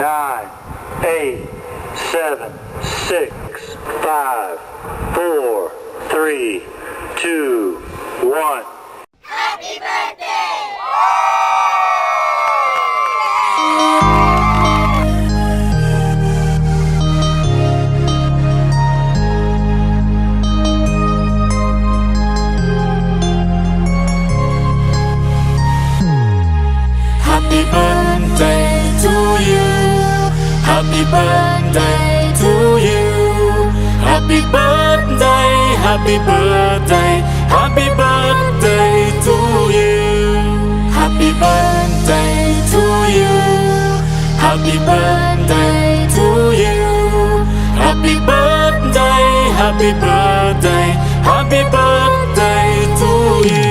9, 8, 7, 6, 5, 4, 3, 2, 1. Happy birthday! Happy birthday to you. Happy birthday to you. Happy birthday, happy birthday, happy birthday to you. Happy birthday to you. Happy birthday to you. Happy birthday, happy birthday, happy birthday to you.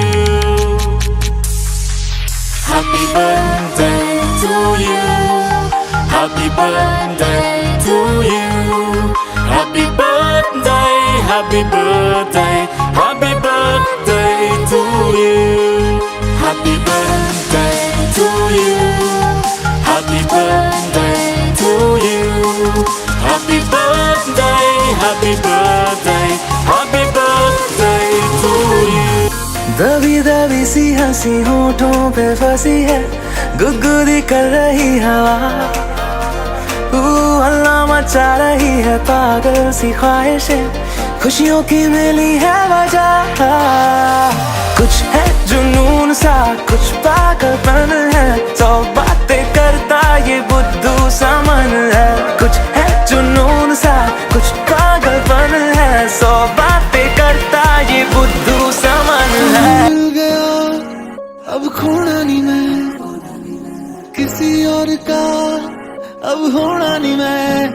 Happy birthday to you. Happy birthday to you. Happy birthday, happy birthday, happy birthday to you. Happy birthday to you. Happy birthday to you. Happy birthday, happy birthday, happy birthday to you. दबी दबी सी हंसी होठों पे फंसी है, गुदगुदी कर रही हवा, हल्ला मचा रही है पागल सी ख्वाहिशें, खुशियों की मिली है वजह। कुछ है जुनून सा, कुछ पागलपन है, 100 बातें करता ये बुद्धू सा मन है। कुछ है जुनून सा, कुछ पागलपन है, 100 बातें करता ये बुद्धू सा मन है। मिल गया अब खोना नहीं मैं, किसी और का अब होना नहीं मैं,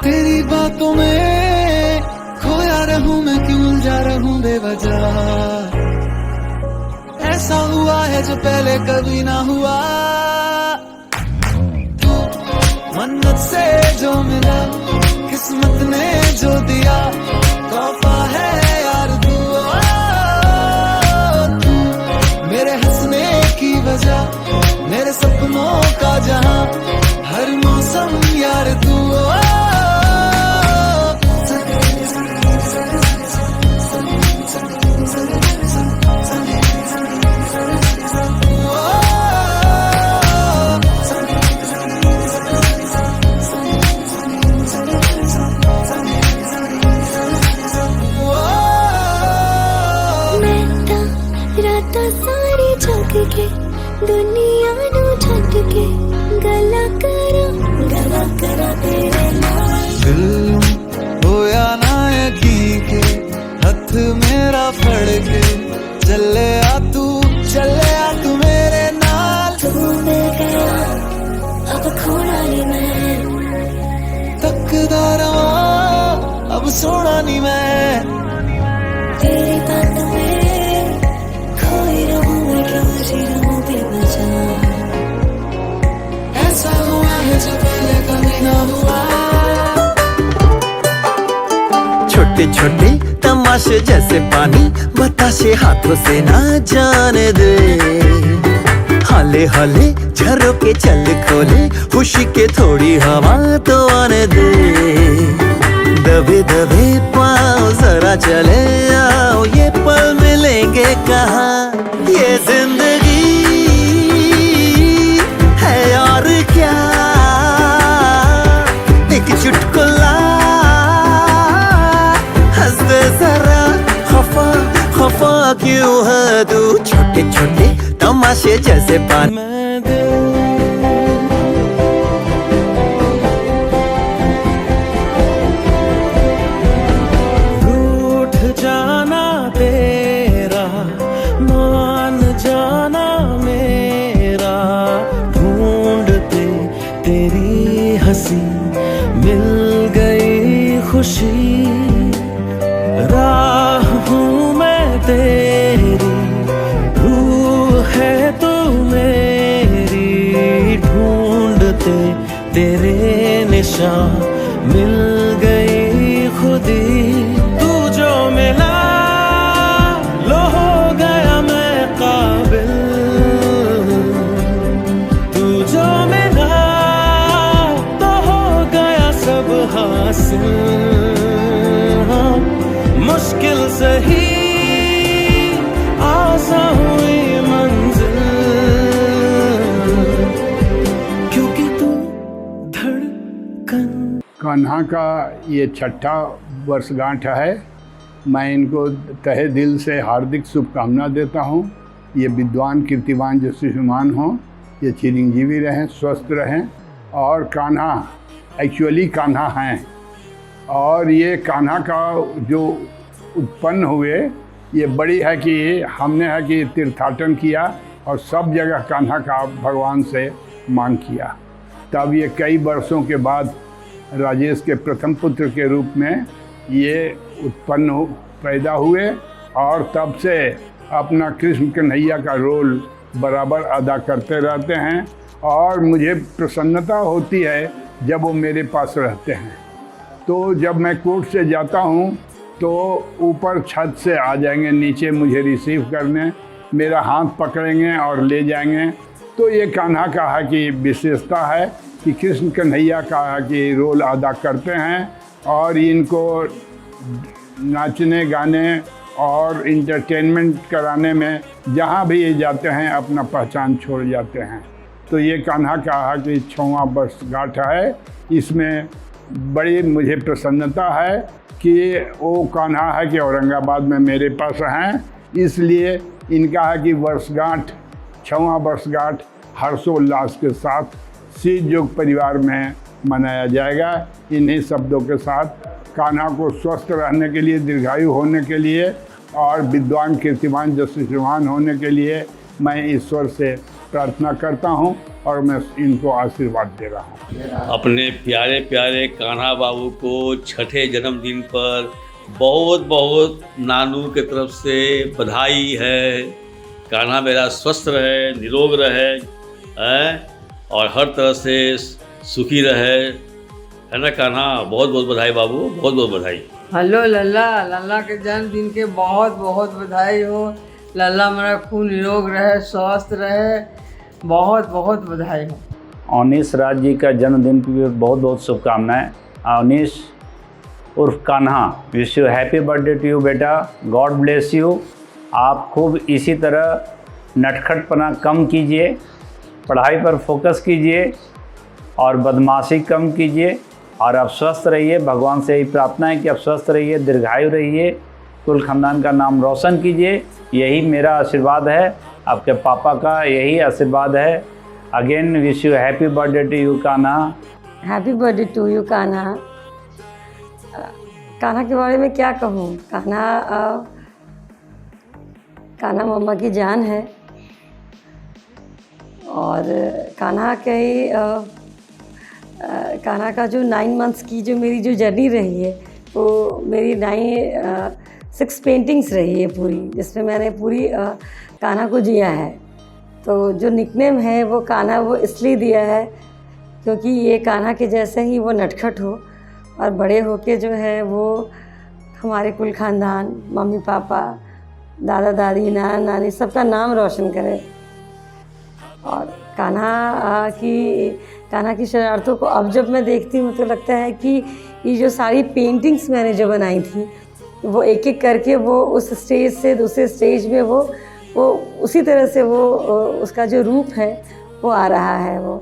तेरी बातों में खोया रहूं मैं, क्यों उलझा रहूं बेवजह। ऐसा हुआ है जो पहले कभी ना हुआ, तू मन्नत से जो मिला, किस्मत ने जो दिया, तोहफा है यार तू मेरे हंसने की वजह, मेरे सपनों का जहां, हर मौसम यार तू सारी जग के दुनिया नू छट के गला करा तेरे नाल। दिल होया ना यकीन के, हथ मेरा फड़ के, चले आ तू मेरे नाल। तू मिल गया अब खोना नहीं मैं, तकदा रहा अब सोना नहीं मैं, तेरी बातों में खोई रहूं मैं, क्यों जी रहूं बेवजह। ऐसा हुआ है जो पहले कभी ना हुआ। छोटे छोटे तमाशे जैसे पानी, बताशे हाथों से ना जाने दे, हाले हाले झरोके चल खोले, खुशी के थोड़ी हवा तो आने दे। दबे दबे पाँव जरा चले आओ, ये पल मिलेंगे कहाँ, ये जिंदगी है और क्या, एक चुटकुला हंस दे जरा, खफा खफा क्यों है तू। छोटे छोटे तमाशे जैसे पानी, रूठ जाना तेरा, मान जाना मेरा, ढूंढते तेरी हंसी मिल गई खुशी, राह हूँ मैं तेरी, रूह है तू मेरी, ढूंढते तेरे निशान मिल गई खुदी। तू जो मिला लो हो गया मैं काबिल, तू जो मिला सही आसान हुई मंजिल, क्योंकि तू धड़कन। कान्हा का ये 6ठा वर्षगांठ है। मैं इनको तहे दिल से हार्दिक शुभकामना देता हूँ। ये विद्वान कीर्तिवान यशस्विमान हों, ये चिरंजीवी रहें, स्वस्थ रहें। और कान्हा एक्चुअली कान्हा हैं, और ये कान्हा का जो उत्पन्न हुए ये बड़ी है कि हमने है कि तीर्थाटन किया और सब जगह कान्हा का भगवान से मांग किया। तब ये कई वर्षों के बाद राजेश के प्रथम पुत्र के रूप में ये उत्पन्न पैदा हुए, और तब से अपना कृष्ण कन्हैया का रोल बराबर अदा करते रहते हैं। और मुझे प्रसन्नता होती है जब वो मेरे पास रहते हैं। तो जब मैं कोर्ट से जाता हूँ तो ऊपर छत से आ जाएंगे नीचे मुझे रिसीव करने, मेरा हाथ पकड़ेंगे और ले जाएंगे। तो ये कान्हा का है कि विशेषता है कि कृष्ण कन्हैया का कि रोल अदा करते हैं, और इनको नाचने गाने और इंटरटेनमेंट कराने में जहाँ भी ये जाते हैं अपना पहचान छोड़ जाते हैं। तो ये कान्हा का है कि 6वां वर्षगांठ है। इसमें बड़ी मुझे प्रसन्नता है कि वो कान्हा है कि औरंगाबाद में मेरे पास हैं, इसलिए इनका है कि वर्षगांठ 6वां वर्षगांठ हर्षोल्लास के साथ सिद्ध योग परिवार में मनाया जाएगा। इन्हीं शब्दों के साथ कान्हा को स्वस्थ रहने के लिए, दीर्घायु होने के लिए और विद्वान कीर्तिमान यशस्विमान होने के लिए मैं ईश्वर से प्रार्थना करता हूं और मैं इनको आशीर्वाद दे रहा हूं। अपने प्यारे प्यारे कान्हा बाबू को 6ठे जन्मदिन पर बहुत बहुत नानू के तरफ से बधाई है। कान्हा मेरा स्वस्थ रहे, निरोग रहे और हर तरह से सुखी रहे, है ना कान्हा? बहुत बहुत बधाई बाबू, बहुत बहुत बधाई। हेलो लल्ला, लल्ला के जन्मदिन के बहुत बहुत बधाई हो। लल्ला मेरा खून निरोग रहे, स्वस्थ रहे, बहुत बहुत बधाई हो। अवनीश राज जी का जन्मदिन की भी बहुत बहुत शुभकामनाएं। अवनीश उर्फ Kanha, wish you happy birthday to you बेटा, गॉड ब्लेस यू। आप खूब इसी तरह नटखटपना कम कीजिए, पढ़ाई पर फोकस कीजिए और बदमाशी कम कीजिए, और आप स्वस्थ रहिए। भगवान से यही प्रार्थना है कि आप स्वस्थ रहिए, दीर्घायु रहिए, कुल खानदान का नाम रोशन कीजिए। यही मेरा आशीर्वाद है, आपके पापा का यही आशीर्वाद है। Again wish you happy birthday to you Kanha. Happy birthday to you Kanha. Kanha के बारे में क्या कहूँ? कान्हा मम्मा की जान है, और कान्हा का जो 9 मंथ्स की जो मेरी जो जर्नी रही है वो मेरी 6 पेंटिंग्स रही है पूरी, जिसमें मैंने पूरी कान्हा को जिया है। तो जो निकनेम है वो कान्हा वो इसलिए दिया है क्योंकि ये कान्हा के जैसे ही वो नटखट हो और बड़े होके जो है वो हमारे कुल खानदान, मम्मी पापा, दादा दादी, नाना नानी सबका नाम रोशन करे। और कान्हा की शरारतों को अब जब मैं देखती हूँ तो लगता है कि ये जो सारी पेंटिंग्स मैंने जो बनाई थी वो एक एक करके वो उस स्टेज से दूसरे स्टेज में वो उसी तरह से वो उसका जो रूप है वो आ रहा है। वो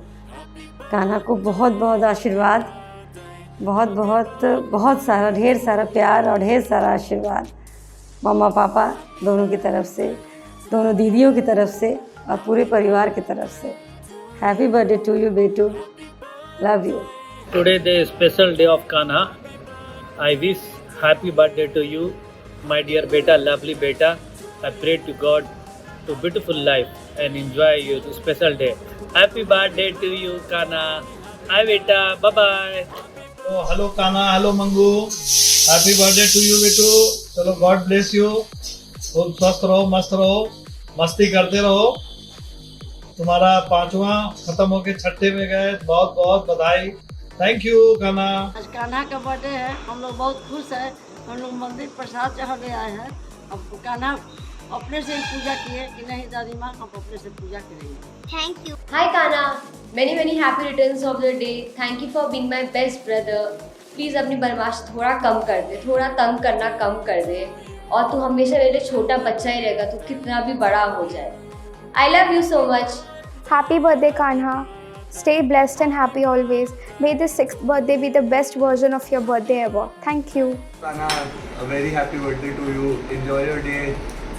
कान्हा को बहुत बहुत आशीर्वाद, बहुत बहुत बहुत सारा, ढेर सारा प्यार और ढेर सारा आशीर्वाद मम्मा पापा दोनों की तरफ से, दोनों दीदियों की तरफ से और पूरे परिवार की तरफ से। हैप्पी बर्थडे टू यू बेटू, love you. Today the special day of Kanha. I wish happy birthday to you, my dear beta, lovely beta. I pray to God to beautiful life and enjoy your special day. Happy birthday to you Kanha. Hi beta, bye bye. Oh, hello Kanha, hello Mangu. Happy birthday to you बेटू। चलो God bless you। खूब स्वस्थ रहो, मस्त रहो, मस्ती करते रहो। तुम्हारा 5वां खत्म होके 6ठे में गए, बहुत बहुत बधाई। Thank you Kanha. आज कान्हा का बर्थडे है, हम लोग बहुत खुश हैं। हम लोग मंदिर प्रसाद चढ़ाने आए हैं। अब कान्हा अपने से ही पूजा किए कि नहीं दादी माँ, हम अपने से पूजा करेंगे। Thank you. Hi Kanha, many happy returns of the day. Thank you for being my best brother. Please अपनी बदमाशी थोड़ा कम कर दे, थोड़ा तंग करना कम कर दे और तू हमेशा मेरे छोटा बच्चा ही रहेगा, तू कितना भी बड़ा हो जाए। I love you so much. Happy birthday, Kanha. Stay blessed and happy always. May the 6th birthday be the best version of your birthday ever. Thank you. Kanha, a very happy birthday to you. Enjoy your day.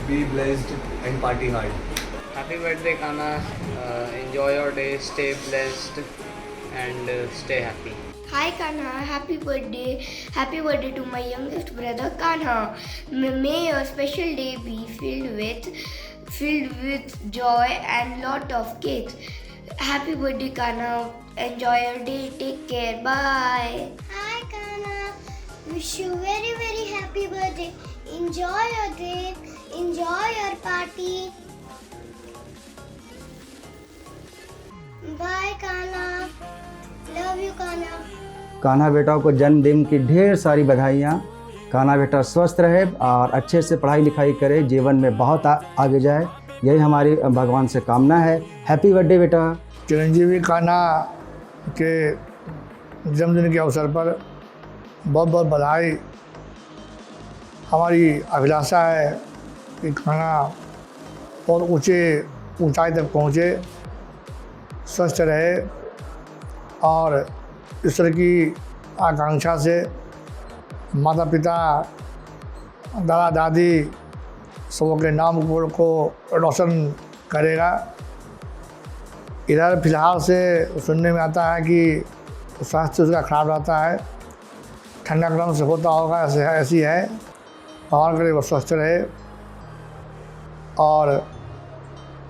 Be blessed and party hard. Happy birthday, Kanha. Enjoy your day. Stay blessed and stay happy. Hi Kanha, happy birthday. Happy birthday to my youngest brother Kanha. May your special day be filled with joy and lot of cakes. Happy birthday Kanha. Enjoy your day. Take care. Bye. Hi Kanha. Wish you very very happy birthday. Enjoy your day. Enjoy your party. Bye Kanha. Love you Kanha. Kanha बेटा को जन्मदिन की ढेर सारी बधाइयाँ। कान्हा बेटा स्वस्थ रहे और अच्छे से पढ़ाई लिखाई करे, जीवन में बहुत आगे जाए, यही हमारी भगवान से कामना है। हैप्पी बर्थडे बेटा। चिरंजीवी कान्हा के जन्मदिन के अवसर पर बहुत बहुत बधाई। हमारी अभिलाषा है कि कान्हा बहुत ऊंचाई तक पहुँचे, स्वस्थ रहे और ईश्वर की आकांक्षा से माता पिता दादा दादी सबों के नाम को रोशन करेगा। इधर फिलहाल से सुनने में आता है कि स्वास्थ्य उसका खराब रहता है, ठंडा क्रम से होता होगा, ऐसी है। भगवान करे वो स्वस्थ रहे और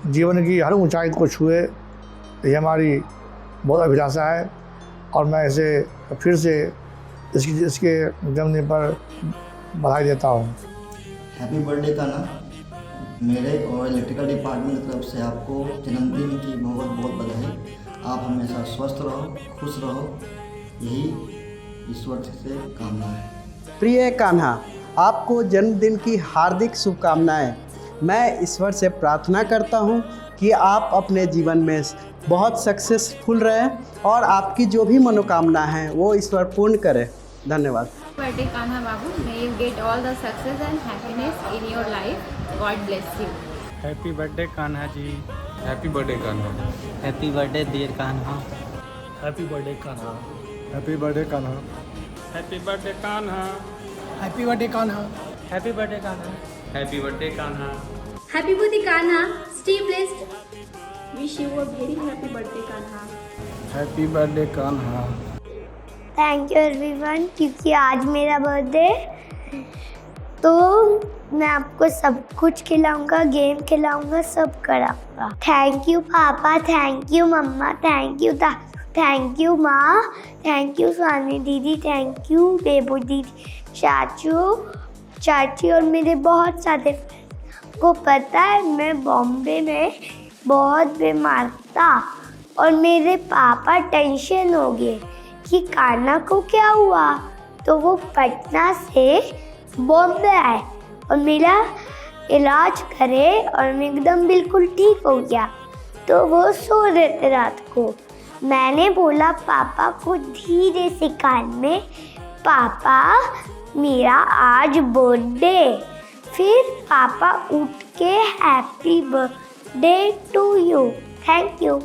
जीवन की हर ऊंचाई को छुए, ये हमारी बहुत अभिलाषा है। और मैं इसे फिर से इसके जन्मदिन पर बधाई देता हूँ। Happy birthday Kanha. मेरे और इलेक्ट्रिकल डिपार्टमेंट की तरफ से आपको जन्मदिन की बहुत बहुत बधाई। आप हमेशा स्वस्थ रहो, खुश रहो, यही ईश्वर से कामना है। प्रिय कान्हा, आपको जन्मदिन की हार्दिक शुभकामनाएं। मैं ईश्वर से प्रार्थना करता हूं कि आप अपने जीवन में बहुत सक्सेसफुल रहें और आपकी जो भी मनोकामना है वो ईश्वर पूर्ण करे। धन्यवाद। Birthday Kanha Babu, may you get all the success and happiness in your life. God bless you. Happy birthday Kanha ji. Happy birthday Kanha. Happy birthday dear Kanha. Happy birthday Kanha. Happy birthday Kanha. Happy birthday Kanha. Happy birthday Kanha. Happy birthday Kanha. Happy birthday Kanha. Happy birthday Kanha. Stay blessed. Wish you a very happy birthday Kanha. Happy birthday Kanha. Thank you everyone, क्योंकि आज मेरा birthday, तो मैं आपको सब कुछ खिलाऊंगा, game खिलाऊंगा, सब कराऊंगा। थैंक यू पापा, थैंक यू मम्मा, थैंक यू थैंक यू माँ, थैंक यू स्वामी दीदी, थैंक यू बेबू दीदी, चाचू चाची और मेरे बहुत सारे को पता है मैं बॉम्बे में बहुत बीमार था और मेरे पापा टेंशन हो गए कि कान्हा को क्या हुआ, तो वो पटना से बॉम्बे आए और मेरा इलाज करे और मैं एकदम बिल्कुल ठीक हो गया। तो वो सो रहे थे रात को, मैंने बोला पापा को धीरे से कान में, पापा मेरा आज बर्थडे। फिर पापा उठ के happy birthday to you, thank you.